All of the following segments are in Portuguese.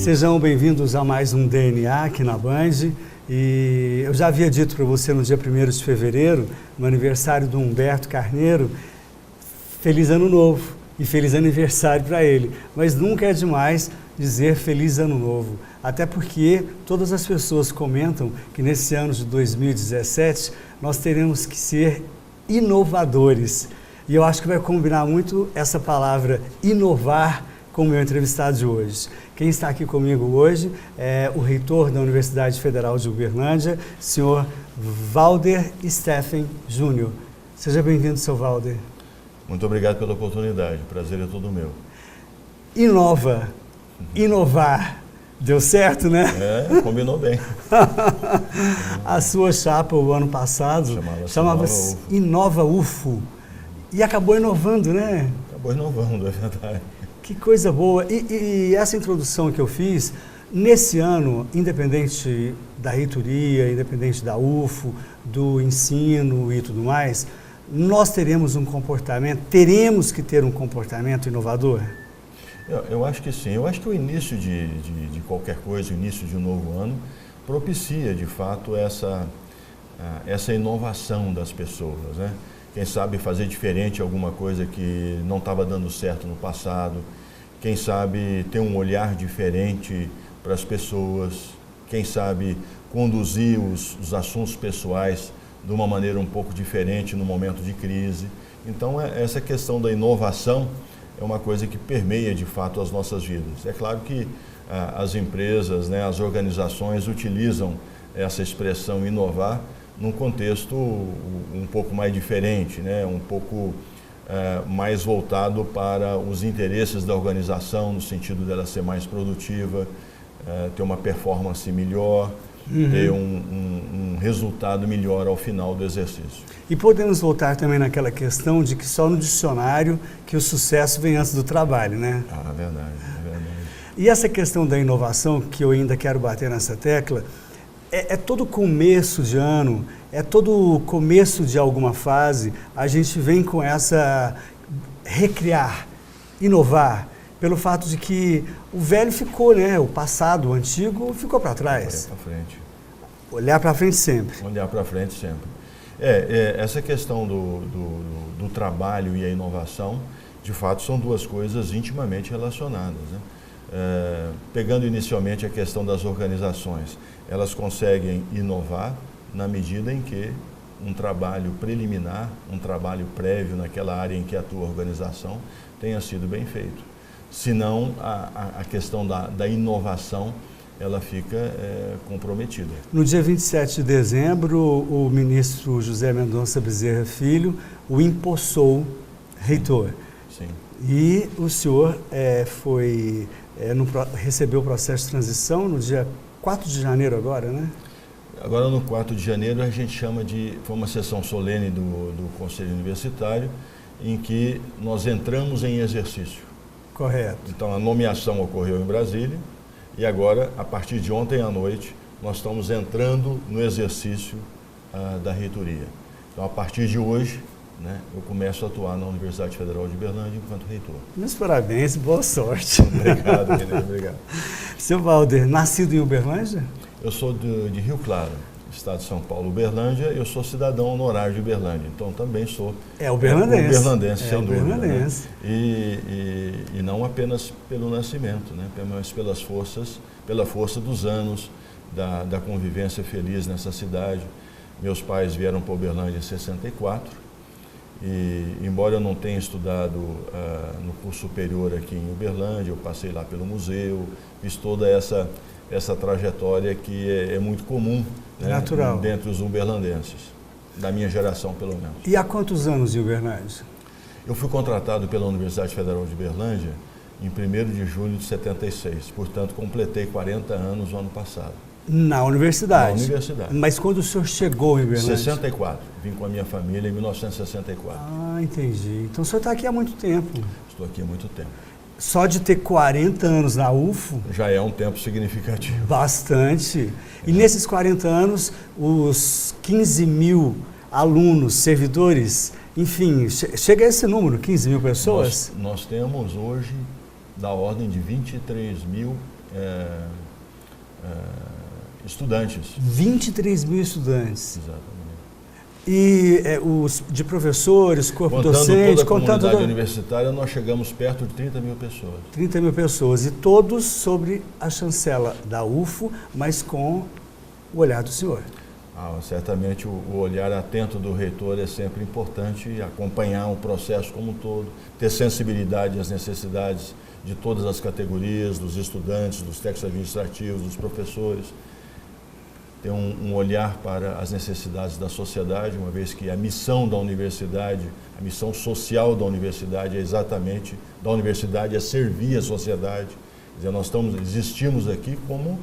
Sejam bem-vindos a mais um DNA aqui na Band. E eu já havia dito para você no dia 1º de fevereiro, no aniversário do Humberto Carneiro, feliz ano novo e feliz aniversário para ele. Mas nunca é demais dizer feliz ano novo, até porque todas as pessoas comentam que nesse ano de 2017 nós teremos que ser inovadores. E eu acho que vai combinar muito essa palavra inovar com o meu entrevistado de hoje. Quem está aqui comigo hoje é o reitor da Universidade Federal de Uberlândia, senhor Walder Steffen Júnior. Seja bem-vindo, seu Walder. Muito obrigado pela oportunidade, o prazer é todo meu. Inovar, deu certo, né? Combinou bem. A sua chapa, o ano passado, chamava-se Inova UFO e acabou inovando, né? Acabou inovando, é verdade. Que coisa boa! E essa introdução que eu fiz, nesse ano, independente da reitoria, independente da UFO, do ensino e tudo mais, nós teremos que ter um comportamento inovador? Eu acho que sim. Eu acho que o início de qualquer coisa, o início de um novo ano, propicia, de fato, essa inovação das pessoas, né? Quem sabe fazer diferente alguma coisa que não estava dando certo no passado, quem sabe ter um olhar diferente para as pessoas, quem sabe conduzir os assuntos pessoais de uma maneira um pouco diferente no momento de crise. Então, essa questão da inovação é uma coisa que permeia, de fato, as nossas vidas. É claro que as empresas, né, as organizações utilizam essa expressão inovar num contexto um pouco mais diferente, né? Um pouco mais voltado para os interesses da organização, no sentido dela ser mais produtiva, ter uma performance melhor, ter um resultado melhor ao final do exercício. E podemos voltar também naquela questão de que só no dicionário que o sucesso vem antes do trabalho, né? Verdade. E essa questão da inovação, que eu ainda quero bater nessa tecla, é todo começo de ano, é todo começo de alguma fase, a gente vem com essa recriar, inovar, pelo fato de que o velho ficou, né? O passado, o antigo, ficou para trás. Olhar para frente. Olhar para frente sempre. Olhar para frente sempre. Essa questão do trabalho e a inovação, de fato, são duas coisas intimamente relacionadas, né? Pegando inicialmente a questão das organizações, elas conseguem inovar na medida em que um trabalho preliminar, um trabalho prévio naquela área em que atua a organização tenha sido bem feito. Senão, a questão da inovação, ela fica comprometida. No dia 27 de dezembro, o ministro José Mendonça Bezerra Filho o empossou reitor. Sim. E o senhor recebeu o processo de transição no dia 4 de janeiro agora, né? Agora, no 4 de janeiro, a gente foi uma sessão solene do Conselho Universitário, em que nós entramos em exercício. Correto. Então, a nomeação ocorreu em Brasília e agora, a partir de ontem à noite, nós estamos entrando no exercício da reitoria. Então, a partir de hoje, né, eu começo a atuar na Universidade Federal de Uberlândia enquanto reitor. Meus parabéns, boa sorte. Obrigado, René, obrigado. Seu Walder, nascido em Uberlândia? Eu sou de Rio Claro, estado de São Paulo, Uberlândia. Eu sou cidadão honorário de Uberlândia, então também sou uberlandense, sem dúvida. Uberlandense. Né? E não apenas pelo nascimento, né? Mas pela força dos anos da convivência feliz nessa cidade. Meus pais vieram para Uberlândia em 64 e, embora eu não tenha estudado no curso superior aqui em Uberlândia, eu passei lá pelo museu, fiz toda essa trajetória que é muito comum, né, natural, dentre os uberlandenses, da minha geração pelo menos. E há quantos anos em Uberlândia? Eu fui contratado pela Universidade Federal de Uberlândia em 1º de julho de 76, portanto completei 40 anos no ano passado. Na universidade? Na universidade. Mas quando o senhor chegou em Uberlândia? 64, vim com a minha família em 1964. Entendi. Então o senhor está aqui há muito tempo. Estou aqui há muito tempo. Só de ter 40 anos na UFO... Já é um tempo significativo. Bastante. E nesses 40 anos, os 15 mil alunos, servidores, enfim, chega a esse número, 15 mil pessoas? Nós temos hoje da ordem de 23 mil estudantes. 23 mil estudantes. Exatamente. E os de professores, corpo docente, contando toda a comunidade universitária, nós chegamos perto de 30 mil pessoas. 30 mil pessoas, e todos sobre a chancela da UFO, mas com o olhar do senhor. Certamente o olhar atento do reitor é sempre importante, acompanhar o processo como um todo, ter sensibilidade às necessidades de todas as categorias, dos estudantes, dos técnicos administrativos, dos professores, ter um olhar para as necessidades da sociedade, uma vez que a missão da universidade, a missão social da universidade é servir a sociedade. Quer dizer, nós existimos aqui como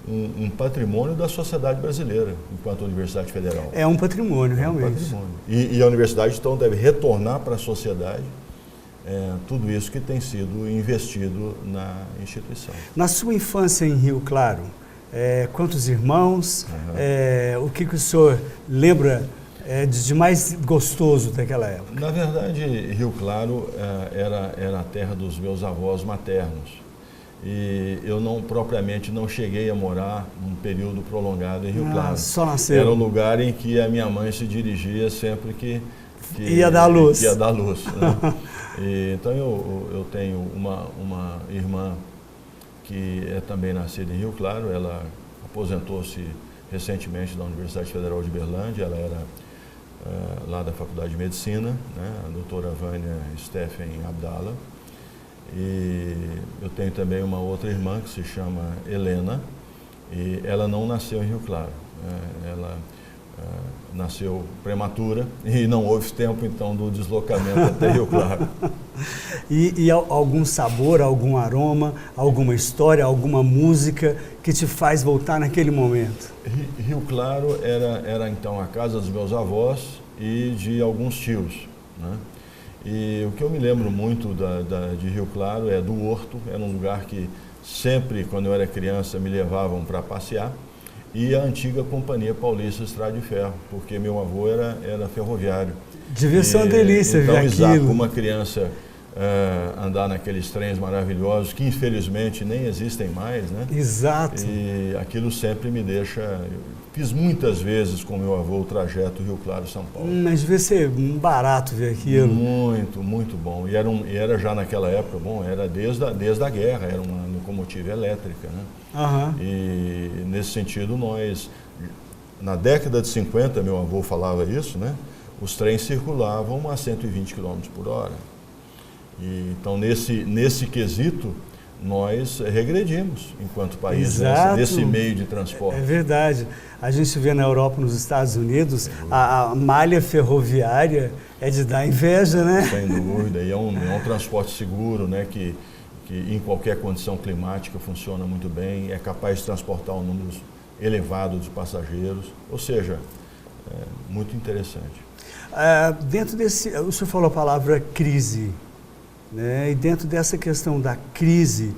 um patrimônio da sociedade brasileira, enquanto Universidade Federal. É um patrimônio, realmente. Um patrimônio. E a universidade, então, deve retornar para a sociedade tudo isso que tem sido investido na instituição. Na sua infância em Rio Claro, quantos irmãos, o que o senhor lembra de mais gostoso daquela época? Na verdade, Rio Claro era a terra dos meus avós maternos. E eu propriamente não cheguei a morar um período prolongado em Rio Claro. Só nasceu. Era um lugar em que a minha mãe se dirigia sempre que ia dar luz. Ia dar luz, né? Então eu tenho uma irmã que é também nascida em Rio Claro. Ela aposentou-se recentemente da Universidade Federal de Berlândia. Ela era lá da Faculdade de Medicina, né? A doutora Vânia Stephen Abdala. E eu tenho também uma outra irmã que se chama Helena, e ela não nasceu em Rio Claro. Ela nasceu prematura e não houve tempo, então, do deslocamento até Rio Claro. E algum sabor, algum aroma, alguma história, alguma música que te faz voltar naquele momento? Rio Claro era então a casa dos meus avós e de alguns tios, né? E o que eu me lembro muito de Rio Claro é do Horto. Era um lugar que sempre, quando eu era criança, me levavam para passear. E a antiga Companhia Paulista Estrada de Ferro, porque meu avô era ferroviário. Devia ser uma delícia então, ver aquilo. Exato, uma criança andar naqueles trens maravilhosos, que infelizmente nem existem mais, né? Exato. E aquilo sempre me deixa... Fiz muitas vezes com meu avô o trajeto Rio Claro-São Paulo. Mas devia ser barato ver aquilo. Muito, muito bom. E era já naquela época, era desde a guerra, era uma locomotiva elétrica, né? Uhum. E nesse sentido nós, na década de 50, meu avô falava isso, né? Os trens circulavam a 120 km por hora. E, então nesse quesito, nós regredimos enquanto país nesse meio de transporte. É verdade. A gente vê na Europa, nos Estados Unidos, a malha ferroviária é de dar inveja, né? Sem dúvida. E é um transporte seguro, né? Que em qualquer condição climática funciona muito bem, é capaz de transportar um número elevado de passageiros. Ou seja, muito interessante. Dentro desse... O senhor falou a palavra crise, né? E dentro dessa questão da crise,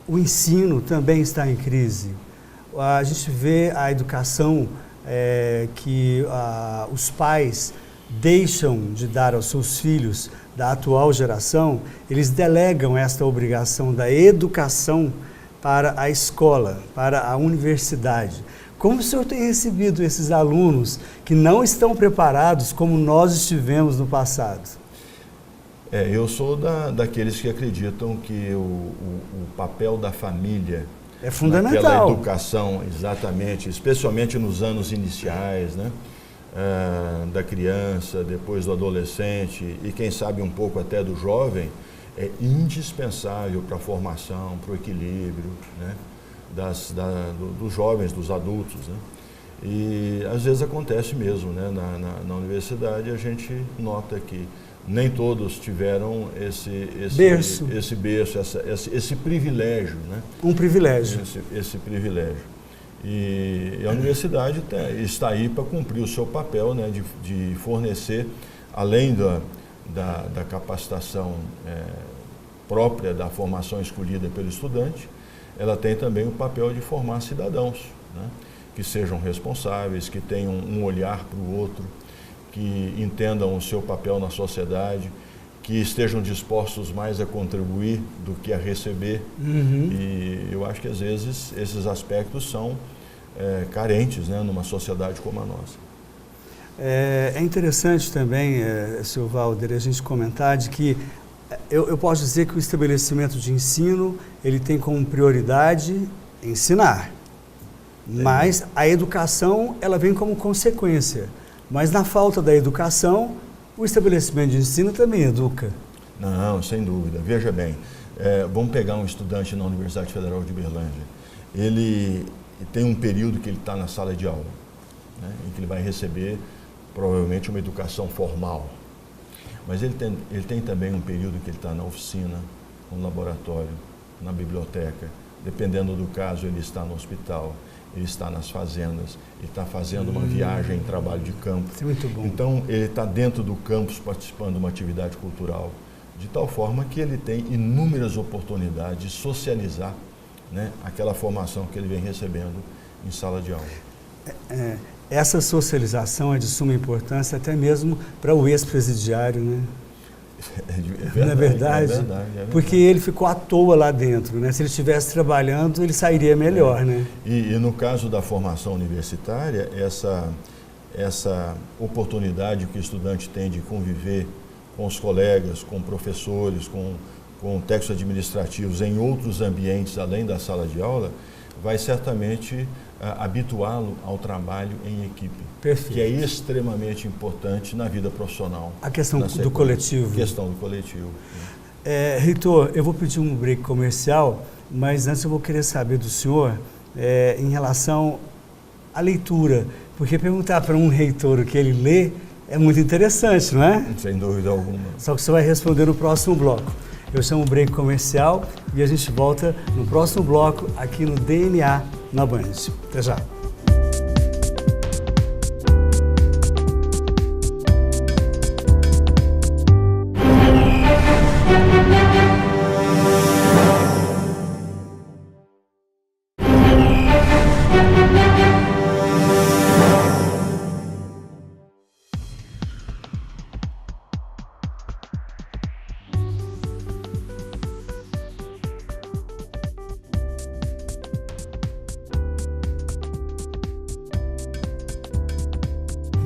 o ensino também está em crise. A gente vê a educação que os pais deixam de dar aos seus filhos da atual geração. Eles delegam esta obrigação da educação para a escola, para a universidade. Como o senhor tem recebido esses alunos que não estão preparados como nós estivemos no passado? Eu sou daqueles que acreditam que o papel da família é fundamental. Naquela educação, exatamente, especialmente nos anos iniciais, né? Da criança, depois do adolescente e quem sabe um pouco até do jovem, é indispensável para a formação, para o equilíbrio, né? Dos jovens, dos adultos, né? E às vezes acontece mesmo, né? Na universidade a gente nota que nem todos tiveram esse berço, esse privilégio, né? Um privilégio. Esse privilégio. E a universidade está aí para cumprir o seu papel, né? De fornecer, além da capacitação própria da formação escolhida pelo estudante, ela tem também o papel de formar cidadãos, né? Que sejam responsáveis, que tenham um olhar para o outro, que entendam o seu papel na sociedade, que estejam dispostos mais a contribuir do que a receber. E eu acho que às vezes esses aspectos são carentes, né, numa sociedade como a nossa. É interessante também, Sr. Valder, a gente comentar de que eu posso dizer que o estabelecimento de ensino, ele tem como prioridade ensinar, mas a educação, ela vem como consequência. Mas na falta da educação, o estabelecimento de ensino também educa. Não, sem dúvida. Veja bem, vamos pegar um estudante na Universidade Federal de Uberlândia. Ele tem um período que ele está na sala de aula, né, em que ele vai receber provavelmente uma educação formal. Mas ele tem também um período que ele está na oficina, no laboratório, na biblioteca. Dependendo do caso, ele está no hospital, ele está nas fazendas, ele está fazendo uma viagem em trabalho de campo. Isso é muito bom. Então, ele está dentro do campus participando de uma atividade cultural, de tal forma que ele tem inúmeras oportunidades de socializar, né, aquela formação que ele vem recebendo em sala de aula. Essa socialização é de suma importância até mesmo para o ex-presidiário, né? Não é verdade? É verdade. Porque ele ficou à toa lá dentro, né? Se ele estivesse trabalhando, ele sairia melhor, né? E no caso da formação universitária, essa oportunidade que o estudante tem de conviver com os colegas, com professores, com técnicos administrativos em outros ambientes além da sala de aula, vai certamente habituá-lo ao trabalho em equipe. Perfeito. Que é extremamente importante na vida profissional. A questão do coletivo. A questão do coletivo. Reitor, eu vou pedir um break comercial, mas antes eu vou querer saber do senhor em relação à leitura, porque perguntar para um reitor o que ele lê é muito interessante, não é? Sem dúvida alguma. Só que você vai responder no próximo bloco. Eu chamo o break comercial e a gente volta no próximo bloco aqui no DNA na Band. Até já.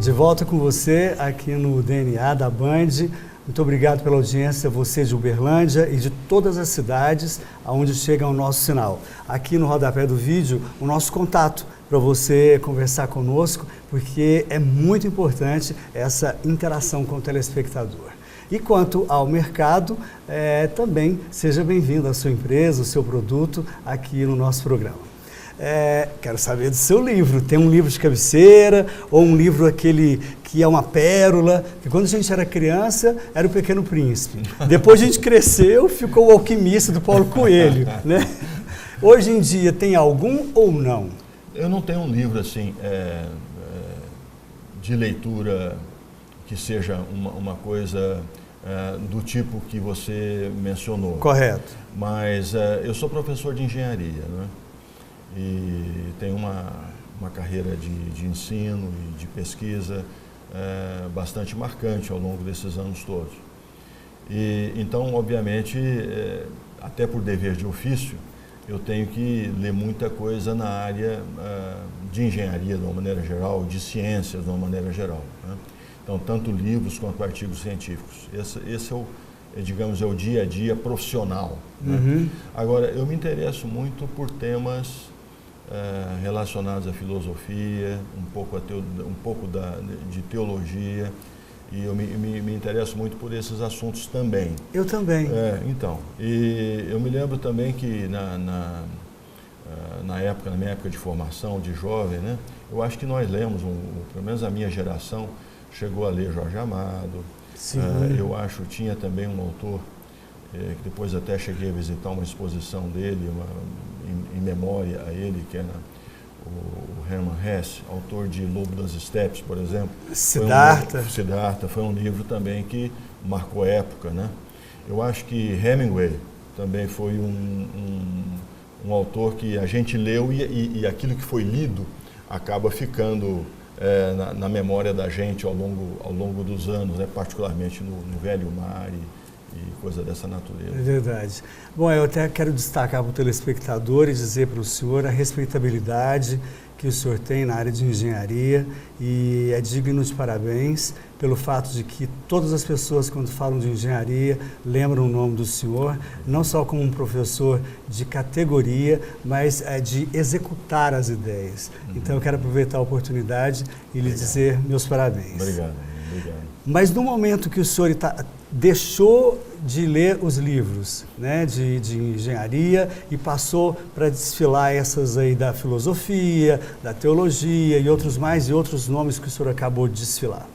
De volta com você aqui no DNA da Band. Muito obrigado pela audiência, você de Uberlândia e de todas as cidades aonde chega o nosso sinal. Aqui no rodapé do vídeo, o nosso contato para você conversar conosco, porque é muito importante essa interação com o telespectador. E quanto ao mercado, também seja bem-vindo a sua empresa, o seu produto aqui no nosso programa. Quero saber do seu livro. Tem um livro de cabeceira ou um livro aquele que é uma pérola? Que quando a gente era criança, era o Pequeno Príncipe. Depois a gente cresceu, ficou o Alquimista do Paulo Coelho, né? Hoje em dia tem algum ou não? Eu não tenho um livro assim de leitura que seja uma coisa do tipo que você mencionou. Correto. Mas eu sou professor de engenharia, né? E tenho uma carreira de ensino e de pesquisa bastante marcante ao longo desses anos todos. E, então, obviamente, até por dever de ofício, eu tenho que ler muita coisa na área de engenharia de uma maneira geral, de ciências de uma maneira geral, né? Então, tanto livros quanto artigos científicos. Esse é o dia a dia profissional, né? Uhum. Agora, eu me interesso muito por temas relacionados à filosofia, um pouco de teologia, e eu me interesso muito por esses assuntos também. Eu também. Então, e eu me lembro também que na minha época de formação, de jovem, né, eu acho que nós lemos, pelo menos a minha geração, chegou a ler Jorge Amado. Sim. Eu acho, tinha também um autor, que depois até cheguei a visitar uma exposição dele, em memória a ele, que era o Hermann Hesse, autor de Lobo das Estepes, por exemplo. Siddhartha. Siddhartha foi um livro também que marcou época, né? Eu acho que Hemingway também foi um autor que a gente leu e aquilo que foi lido acaba ficando na memória da gente ao longo dos anos, né? Particularmente no Velho Mar e coisa dessa natureza. É verdade. Bom, eu até quero destacar para o telespectador e dizer para o senhor a respeitabilidade que o senhor tem na área de engenharia e é digno de parabéns pelo fato de que todas as pessoas, quando falam de engenharia, lembram o nome do senhor, não só como um professor de categoria, mas de executar as ideias. Então, eu quero aproveitar a oportunidade e lhe dizer meus parabéns. Obrigado. Mas no momento que o senhor deixou de ler os livros, né, de engenharia e passou para desfilar essas aí da filosofia, da teologia e outros nomes que o senhor acabou de desfilar.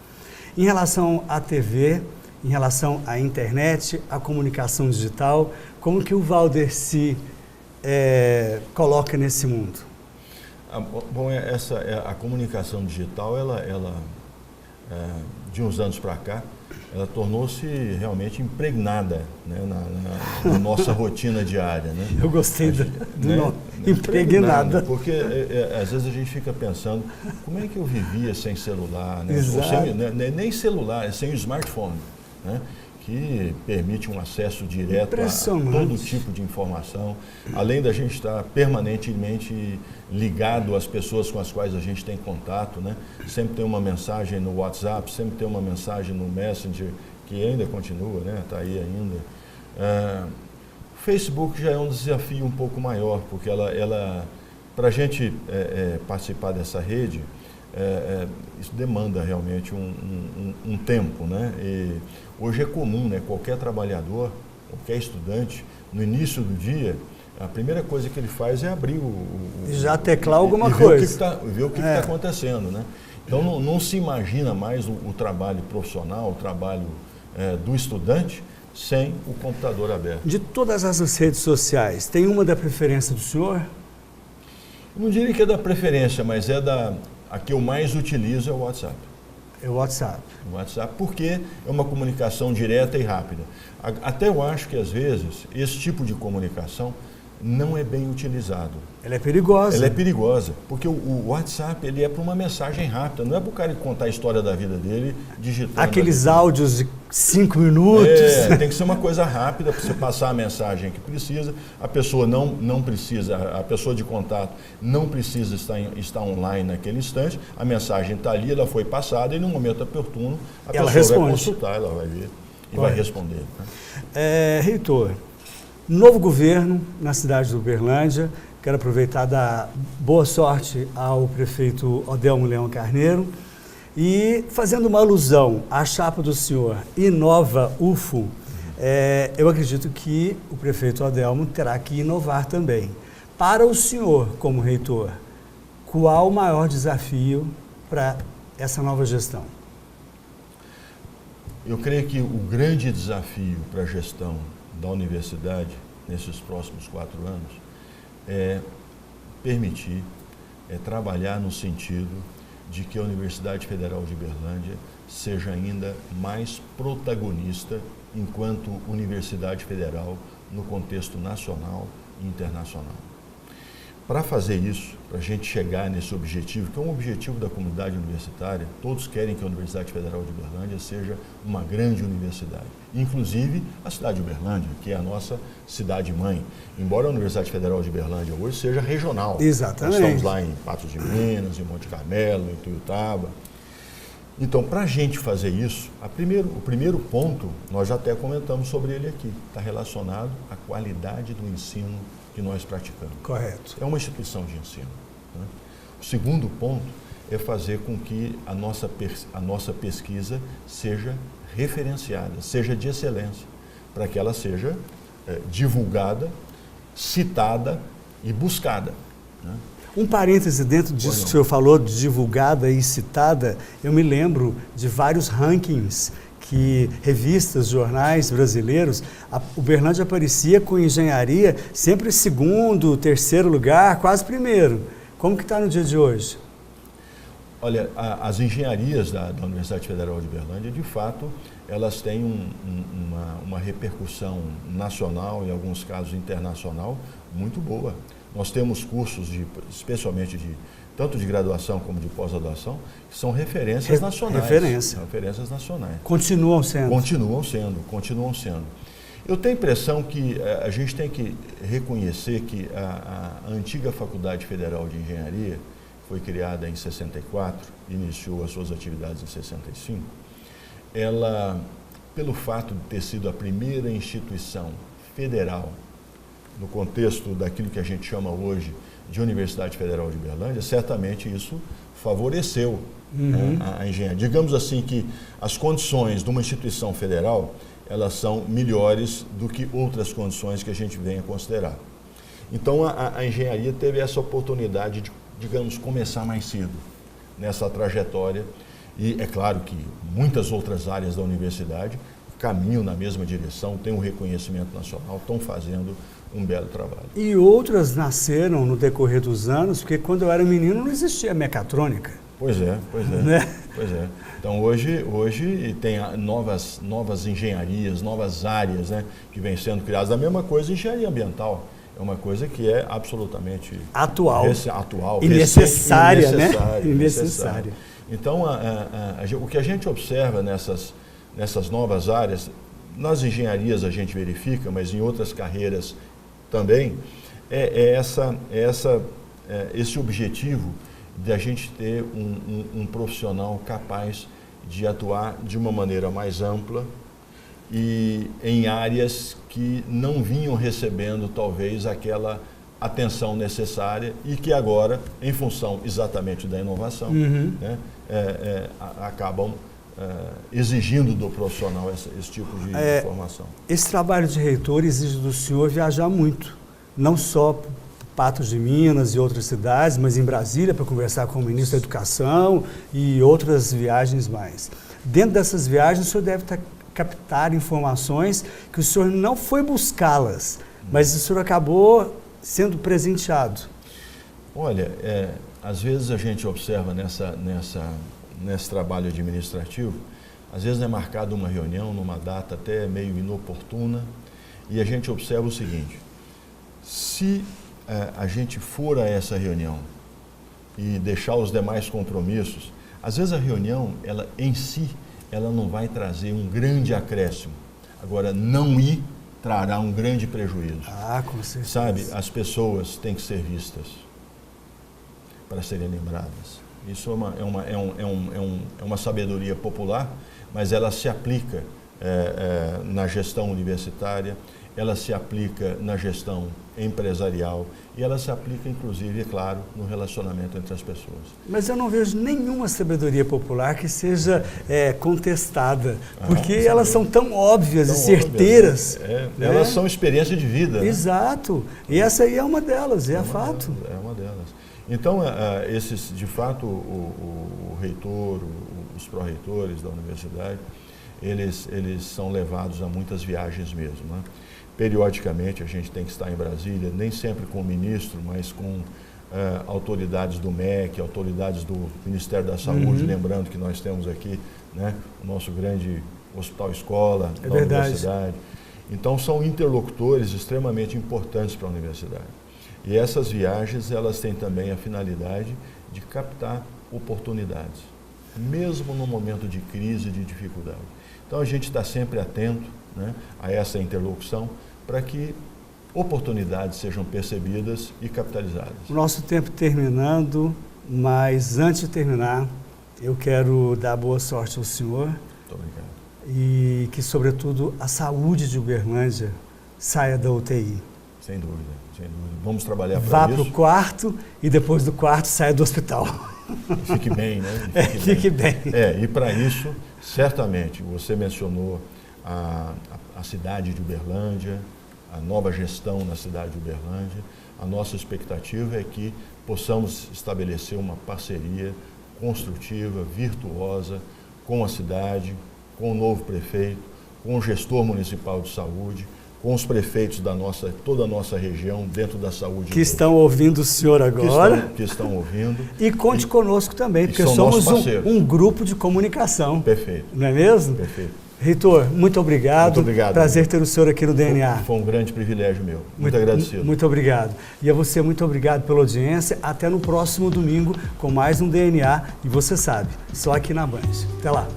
Em relação à TV, em relação à internet, à comunicação digital, como que o Valdeci coloca nesse mundo? Bom, a comunicação digital, ela de uns anos para cá, ela tornou-se realmente impregnada, né, na nossa rotina diária. Né? Eu gostei do nome, impregnada. Porque às vezes a gente fica pensando, como é que eu vivia sem celular? Né? Sem, nem celular, sem o smartphone, né? Que permite um acesso direto a todo tipo de informação, além da gente estar permanentemente ligado às pessoas com as quais a gente tem contato, né? Sempre tem uma mensagem no WhatsApp, sempre tem uma mensagem no Messenger, que ainda continua, né? Está aí ainda. O Facebook já é um desafio um pouco maior, porque para a gente participar dessa rede, isso demanda realmente um tempo, né? E hoje é comum, né? Qualquer trabalhador, qualquer estudante, no início do dia, a primeira coisa que ele faz é abrir já teclar alguma coisa. Ver o que está acontecendo, né? Então não se imagina mais o trabalho profissional, o trabalho do estudante, sem o computador aberto. De todas essas redes sociais, tem uma da preferência do senhor? Eu não diria que é da preferência, mas a que eu mais utilizo é o WhatsApp. É o WhatsApp. O WhatsApp, porque é uma comunicação direta e rápida. Até eu acho que, às vezes, esse tipo de comunicação não é bem utilizado. Ela é perigosa. Ela é perigosa, porque o WhatsApp ele é para uma mensagem rápida, não é para o cara contar a história da vida dele digitando. Aqueles áudios de 5 minutos. Tem que ser uma coisa rápida para você passar a mensagem que precisa. A pessoa não precisa, a pessoa de contato não precisa estar online naquele instante. A mensagem está ali, ela foi passada e no momento oportuno a pessoa vai consultar, ela vai ver e vai responder. Né? Reitor, novo governo na cidade de Uberlândia. Quero aproveitar e dar boa sorte ao prefeito Odelmo Leão Carneiro e fazendo uma alusão à chapa do senhor Inova UFO, eu acredito que o prefeito Odelmo terá que inovar também. Para o senhor, como reitor, qual o maior desafio para essa nova gestão? Eu creio que o grande desafio para a gestão da universidade nesses próximos 4 anos é permitir, trabalhar no sentido de que a Universidade Federal de Uberlândia seja ainda mais protagonista enquanto universidade federal no contexto nacional e internacional. Para fazer isso, para a gente chegar nesse objetivo, que é um objetivo da comunidade universitária, todos querem que a Universidade Federal de Uberlândia seja uma grande universidade, inclusive a cidade de Uberlândia, que é a nossa cidade-mãe. Embora a Universidade Federal de Uberlândia hoje seja regional. Exatamente. Nós estamos lá em Patos de Minas, em Monte Carmelo, em Tuiutaba. Então, para a gente fazer isso, o primeiro ponto, nós já até comentamos sobre ele aqui, está relacionado à qualidade do ensino que nós praticamos. Correto. É uma instituição de ensino. Né? O segundo ponto é fazer com que a nossa pesquisa seja referenciada, seja de excelência, para que ela seja divulgada, citada e buscada. Né? Um parêntese dentro disso que o senhor falou, de divulgada e citada, eu me lembro de vários rankings que revistas, jornais brasileiros, a Uberlândia aparecia com engenharia sempre segundo, terceiro lugar, quase primeiro. Como que está no dia de hoje? Olha, as engenharias da Universidade Federal de Uberlândia, de fato, elas têm uma repercussão nacional, em alguns casos internacional, muito boa. Nós temos cursos, especialmente tanto de graduação como de pós-graduação, que são referências nacionais. Referências nacionais. Continuam sendo. Continuam sendo. Eu tenho a impressão que a gente tem que reconhecer que a antiga Faculdade Federal de Engenharia, foi criada em 64, iniciou as suas atividades em 65, ela, pelo fato de ter sido a primeira instituição federal, no contexto daquilo que a gente chama hoje de Universidade Federal de Uberlândia, certamente isso favoreceu a engenharia. Digamos assim que as condições de uma instituição federal, elas são melhores do que outras condições que a gente venha considerar. Então, a engenharia teve essa oportunidade de, digamos, começar mais cedo nessa trajetória. E é claro que muitas outras áreas da universidade caminham na mesma direção, têm um reconhecimento nacional, estão fazendo um belo trabalho. E outras nasceram no decorrer dos anos, porque quando eu era menino não existia mecatrônica. Pois é. Né? Pois é. Então, hoje tem novas engenharias, novas áreas, né, que vêm sendo criadas. A mesma coisa, engenharia ambiental. É uma coisa que é absolutamente atual e necessária, né? Necessária. Então, o que a gente observa nessas novas áreas, nas engenharias a gente verifica, mas em outras carreiras também, esse objetivo de a gente ter um profissional capaz de atuar de uma maneira mais ampla e em áreas que não vinham recebendo talvez aquela atenção necessária e que agora, em função exatamente da inovação, né, acabam exigindo do profissional esse tipo de formação. Esse trabalho de reitor exige do senhor viajar muito, não só Patos de Minas e outras cidades, mas em Brasília para conversar com o ministro da Educação e outras viagens mais. Dentro dessas viagens, o senhor deve captar informações que o senhor não foi buscá-las, mas o senhor acabou sendo presenteado. Olha, às vezes a gente observa nesse trabalho administrativo, às vezes é marcada uma reunião numa data até meio inoportuna e a gente observa o seguinte: se a gente for a essa reunião e deixar os demais compromissos, às vezes a reunião, ela em si, ela não vai trazer um grande acréscimo. Agora, não ir trará um grande prejuízo. Com certeza. Sabe, as pessoas têm que ser vistas para serem lembradas. Isso é uma sabedoria popular, mas ela se aplica na gestão universitária, ela se aplica na gestão empresarial e ela se aplica, inclusive, é claro, no relacionamento entre as pessoas. Mas eu não vejo nenhuma sabedoria popular que seja contestada, porque elas são tão óbvias e certeiras. Óbvias, né? Elas são experiência de vida. Exato. Né? E essa aí é uma delas, é fato. É uma delas. Então, de fato, o reitor, os pró-reitores da universidade, eles são levados a muitas viagens mesmo, né? Periodicamente a gente tem que estar em Brasília, nem sempre com o ministro, mas com autoridades do MEC, autoridades do Ministério da Saúde, lembrando que nós temos aqui, né, o nosso grande hospital-escola da universidade. Então são interlocutores extremamente importantes para a universidade. E essas viagens, elas têm também a finalidade de captar oportunidades, mesmo no momento de crise, de dificuldade. Então a gente está sempre atento, né, a essa interlocução para que oportunidades sejam percebidas e capitalizadas. O nosso tempo terminando, mas antes de terminar, eu quero dar boa sorte ao senhor. Muito obrigado. E que, sobretudo, a saúde de Uberlândia saia da UTI. Sem dúvida, sem dúvida. Vamos trabalhar para isso. Vá para o quarto e depois do quarto saia do hospital. Fique bem, né? Fique bem. E para isso, certamente, você mencionou a cidade de Uberlândia, a nova gestão na cidade de Uberlândia. A nossa expectativa é que possamos estabelecer uma parceria construtiva, virtuosa, com a cidade, com o novo prefeito, com o gestor municipal de saúde, com os prefeitos da toda a nossa região, dentro da saúde. Que estão ouvindo o senhor agora. Que estão ouvindo. E conte conosco também, porque somos um grupo de comunicação. Perfeito. Não é mesmo? Perfeito. Reitor, muito obrigado. Muito obrigado. Prazer ter o senhor aqui no DNA. Foi um grande privilégio meu. Muito agradecido. Muito obrigado. E a você, muito obrigado pela audiência. Até no próximo domingo com mais um DNA. E você sabe, só aqui na Band. Até lá.